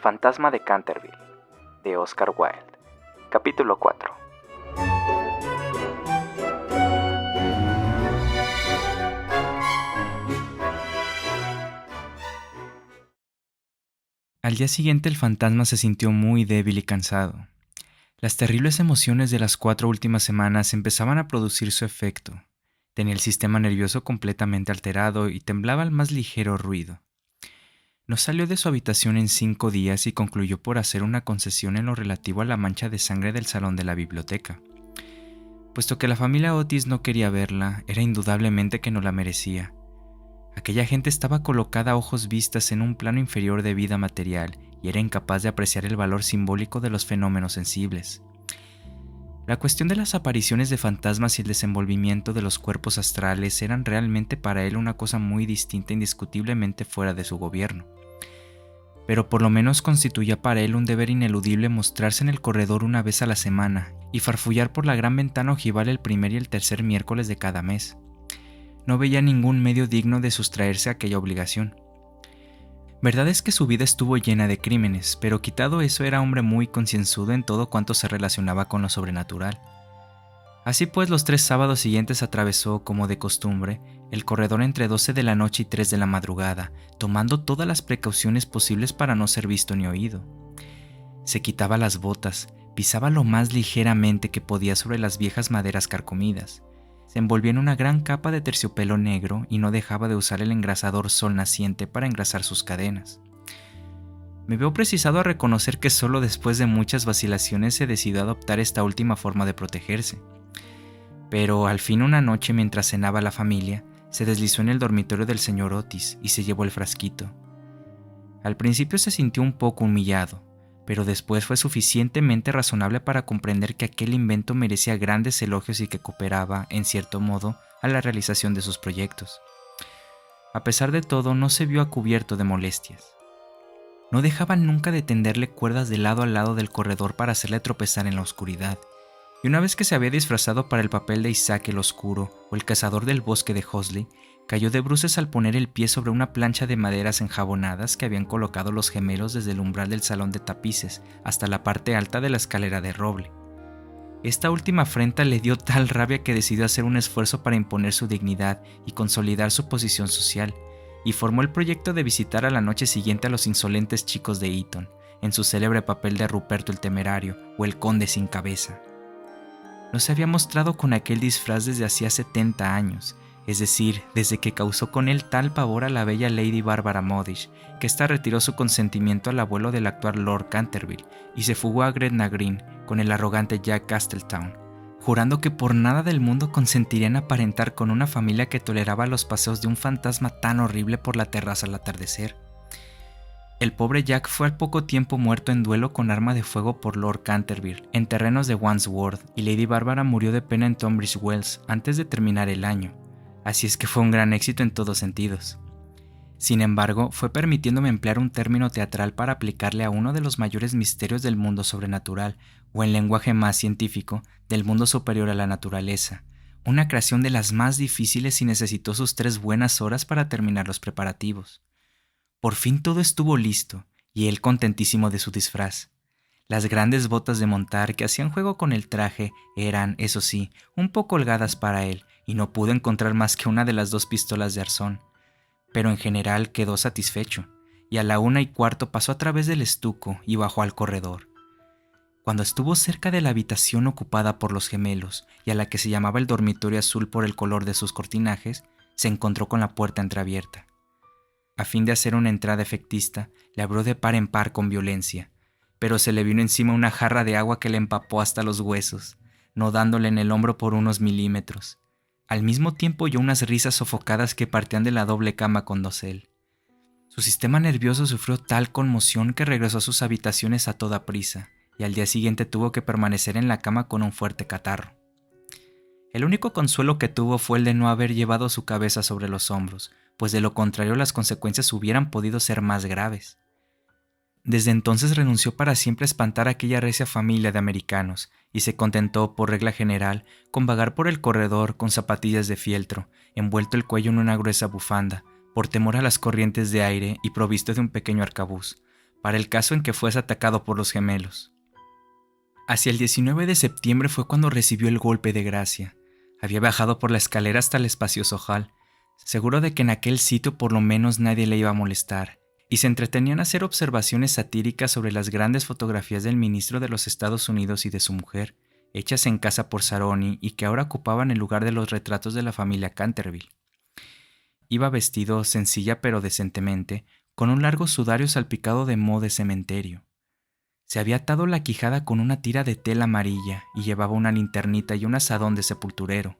fantasma de Canterville, de Oscar Wilde. Capítulo 4. Al día siguiente el fantasma se sintió muy débil y cansado. Las terribles emociones de las 4 últimas semanas empezaban a producir su efecto. Tenía el sistema nervioso completamente alterado y temblaba al más ligero ruido. No salió de su habitación en 5 días y concluyó por hacer una concesión en lo relativo a la mancha de sangre del salón de la biblioteca. Puesto que la familia Otis no quería verla, era indudablemente que no la merecía. Aquella gente estaba colocada a ojos vistas en un plano inferior de vida material y era incapaz de apreciar el valor simbólico de los fenómenos sensibles. La cuestión de las apariciones de fantasmas y el desenvolvimiento de los cuerpos astrales eran realmente para él una cosa muy distinta e indiscutiblemente fuera de su gobierno. Pero por lo menos constituía para él un deber ineludible mostrarse en el corredor una vez a la semana y farfullar por la gran ventana ojival el primer y el tercer miércoles de cada mes. No veía ningún medio digno de sustraerse a aquella obligación. Verdad es que su vida estuvo llena de crímenes, pero quitado eso era hombre muy concienzudo en todo cuanto se relacionaba con lo sobrenatural. Así pues, los 3 sábados siguientes atravesó, como de costumbre, el corredor entre 12 de la noche y 3 de la madrugada, tomando todas las precauciones posibles para no ser visto ni oído. Se quitaba las botas, pisaba lo más ligeramente que podía sobre las viejas maderas carcomidas. Se envolvía en una gran capa de terciopelo negro y no dejaba de usar el engrasador sol naciente para engrasar sus cadenas. Me veo precisado a reconocer que solo después de muchas vacilaciones se decidió a adoptar esta última forma de protegerse. Pero al fin una noche mientras cenaba la familia, se deslizó en el dormitorio del señor Otis y se llevó el frasquito. Al principio se sintió un poco humillado, pero después fue suficientemente razonable para comprender que aquel invento merecía grandes elogios y que cooperaba, en cierto modo, a la realización de sus proyectos. A pesar de todo, no se vio a cubierto de molestias. No dejaba nunca de tenderle cuerdas de lado a lado del corredor para hacerle tropezar en la oscuridad, y una vez que se había disfrazado para el papel de Isaac el Oscuro o el cazador del bosque de Hosley, cayó de bruces al poner el pie sobre una plancha de maderas enjabonadas que habían colocado los gemelos desde el umbral del salón de tapices hasta la parte alta de la escalera de roble. Esta última afrenta le dio tal rabia que decidió hacer un esfuerzo para imponer su dignidad y consolidar su posición social, y formó el proyecto de visitar a la noche siguiente a los insolentes chicos de Eton, en su célebre papel de Ruperto el Temerario o el Conde sin Cabeza. No se había mostrado con aquel disfraz desde hacía 70 años, es decir, desde que causó con él tal pavor a la bella Lady Barbara Modish, que ésta retiró su consentimiento al abuelo del actual Lord Canterville y se fugó a Gretna Green con el arrogante Jack Castletown, jurando que por nada del mundo consentiría en aparentar con una familia que toleraba los paseos de un fantasma tan horrible por la terraza al atardecer. El pobre Jack fue al poco tiempo muerto en duelo con arma de fuego por Lord Canterville en terrenos de Wandsworth, y Lady Barbara murió de pena en Tunbridge Wells antes de terminar el año. Así es que fue un gran éxito en todos sentidos. Sin embargo, fue permitiéndome emplear un término teatral para aplicarle a uno de los mayores misterios del mundo sobrenatural, o en lenguaje más científico, del mundo superior a la naturaleza, una creación de las más difíciles y necesitó sus 3 buenas horas para terminar los preparativos. Por fin todo estuvo listo, y él contentísimo de su disfraz. Las grandes botas de montar que hacían juego con el traje eran, eso sí, un poco holgadas para él, y no pudo encontrar más que una de las 2 pistolas de arzón. Pero en general quedó satisfecho, y a la 1:15 pasó a través del estuco y bajó al corredor. Cuando estuvo cerca de la habitación ocupada por los gemelos, y a la que se llamaba el dormitorio azul por el color de sus cortinajes, se encontró con la puerta entreabierta. A fin de hacer una entrada efectista, le abrió de par en par con violencia, pero se le vino encima una jarra de agua que le empapó hasta los huesos, no dándole en el hombro por unos milímetros. Al mismo tiempo oyó unas risas sofocadas que partían de la doble cama con dosel. Su sistema nervioso sufrió tal conmoción que regresó a sus habitaciones a toda prisa, y al día siguiente tuvo que permanecer en la cama con un fuerte catarro. El único consuelo que tuvo fue el de no haber llevado su cabeza sobre los hombros, pues de lo contrario las consecuencias hubieran podido ser más graves. Desde entonces renunció para siempre a espantar a aquella recia familia de americanos, y se contentó, por regla general, con vagar por el corredor con zapatillas de fieltro, envuelto el cuello en una gruesa bufanda, por temor a las corrientes de aire y provisto de un pequeño arcabuz, para el caso en que fuese atacado por los gemelos. Hacia el 19 de septiembre fue cuando recibió el golpe de gracia. Había bajado por la escalera hasta el espacioso hall, seguro de que en aquel sitio por lo menos nadie le iba a molestar, y se entretenía en hacer observaciones satíricas sobre las grandes fotografías del ministro de los Estados Unidos y de su mujer, hechas en casa por Saroni y que ahora ocupaban el lugar de los retratos de la familia Canterville. Iba vestido sencilla pero decentemente, con un largo sudario salpicado de moho de cementerio. Se había atado la quijada con una tira de tela amarilla y llevaba una linternita y un azadón de sepulturero.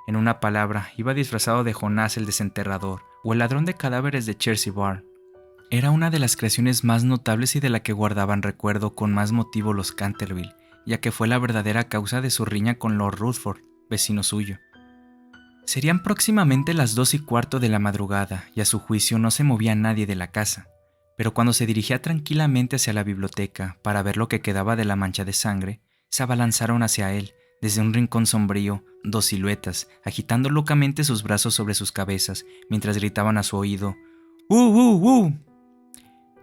En una palabra, iba disfrazado de Jonás el desenterrador o el ladrón de cadáveres de Chertsey Barn. Era una de las creaciones más notables y de la que guardaban recuerdo con más motivo los Canterville, ya que fue la verdadera causa de su riña con Lord Rutherford, vecino suyo. Serían próximamente las 2:15 de la madrugada y a su juicio no se movía nadie de la casa, pero cuando se dirigía tranquilamente hacia la biblioteca para ver lo que quedaba de la mancha de sangre, se abalanzaron hacia él, desde un rincón sombrío, dos siluetas, agitando locamente sus brazos sobre sus cabezas, mientras gritaban a su oído, ¡Uh!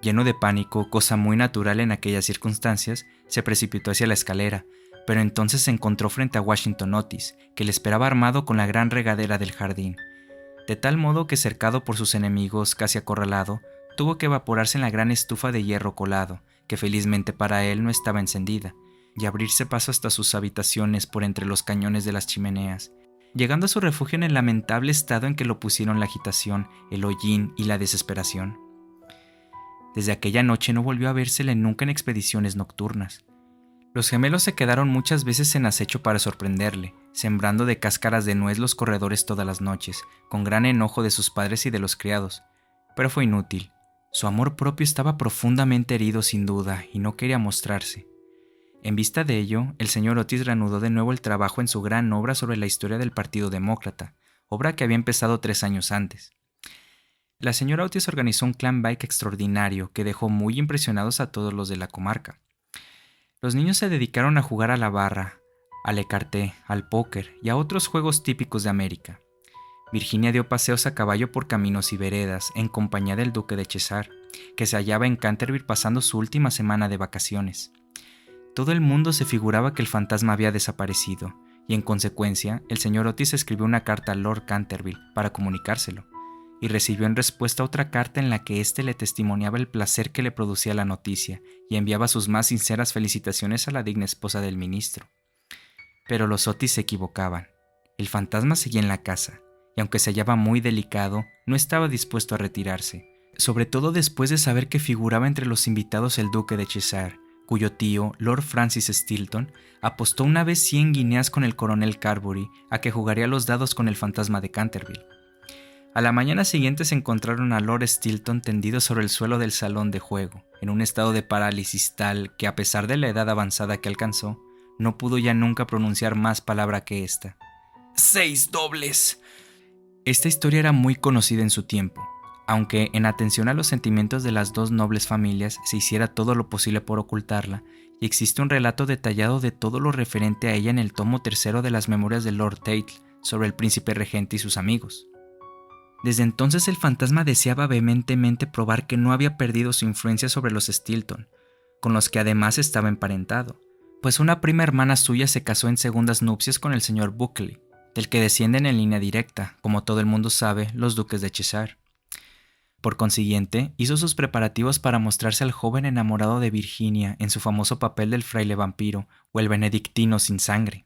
Lleno de pánico, cosa muy natural en aquellas circunstancias, se precipitó hacia la escalera, pero entonces se encontró frente a Washington Otis, que le esperaba armado con la gran regadera del jardín, de tal modo que, cercado por sus enemigos, casi acorralado, tuvo que evaporarse en la gran estufa de hierro colado, que felizmente para él no estaba encendida, y abrirse paso hasta sus habitaciones por entre los cañones de las chimeneas, llegando a su refugio en el lamentable estado en que lo pusieron la agitación, el hollín y la desesperación. Desde aquella noche no volvió a vérsele nunca en expediciones nocturnas. Los gemelos se quedaron muchas veces en acecho para sorprenderle, sembrando de cáscaras de nuez los corredores todas las noches, con gran enojo de sus padres y de los criados. Pero fue inútil. Su amor propio estaba profundamente herido sin duda y no quería mostrarse. En vista de ello, el señor Otis reanudó de nuevo el trabajo en su gran obra sobre la historia del Partido Demócrata, obra que había empezado 3 años antes. La señora Otis organizó un clan bake extraordinario que dejó muy impresionados a todos los de la comarca. Los niños se dedicaron a jugar a la barra, al écarté, al póker y a otros juegos típicos de América. Virginia dio paseos a caballo por caminos y veredas en compañía del duque de Cheshire, que se hallaba en Canterville pasando su última semana de vacaciones. Todo el mundo se figuraba que el fantasma había desaparecido, y en consecuencia, el señor Otis escribió una carta a Lord Canterville para comunicárselo, y recibió en respuesta otra carta en la que éste le testimoniaba el placer que le producía la noticia y enviaba sus más sinceras felicitaciones a la digna esposa del ministro. Pero los Otis se equivocaban. El fantasma seguía en la casa, y aunque se hallaba muy delicado, no estaba dispuesto a retirarse, sobre todo después de saber que figuraba entre los invitados el duque de Cheshire, cuyo tío, Lord Francis Stilton, apostó una vez 100 guineas con el coronel Carbury a que jugaría los dados con el fantasma de Canterville. A la mañana siguiente se encontraron a Lord Stilton tendido sobre el suelo del salón de juego, en un estado de parálisis tal que, a pesar de la edad avanzada que alcanzó, no pudo ya nunca pronunciar más palabra que esta. 6 dobles. Esta historia era muy conocida en su tiempo, aunque, en atención a los sentimientos de las dos nobles familias, se hiciera todo lo posible por ocultarla, y existe un relato detallado de todo lo referente a ella en el tomo 3 de las memorias de Lord Tate sobre el príncipe regente y sus amigos. Desde entonces el fantasma deseaba vehementemente probar que no había perdido su influencia sobre los Stilton, con los que además estaba emparentado, pues una prima hermana suya se casó en segundas nupcias con el señor Buckley, del que descienden en línea directa, como todo el mundo sabe, los duques de Cheshire. Por consiguiente, hizo sus preparativos para mostrarse al joven enamorado de Virginia en su famoso papel del fraile vampiro o el benedictino sin sangre.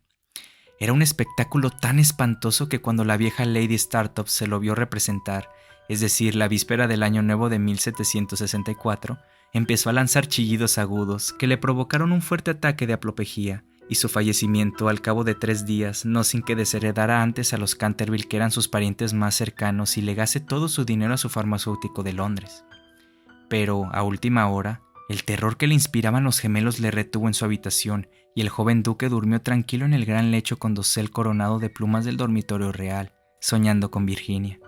Era un espectáculo tan espantoso que cuando la vieja Lady Startup se lo vio representar, es decir, la víspera del año nuevo de 1764, empezó a lanzar chillidos agudos que le provocaron un fuerte ataque de aplopejía, y su fallecimiento al cabo de 3 días, no sin que desheredara antes a los Canterville, que eran sus parientes más cercanos, y legase todo su dinero a su farmacéutico de Londres. Pero, a última hora, el terror que le inspiraban los gemelos le retuvo en su habitación, y el joven duque durmió tranquilo en el gran lecho con dosel coronado de plumas del dormitorio real, soñando con Virginia.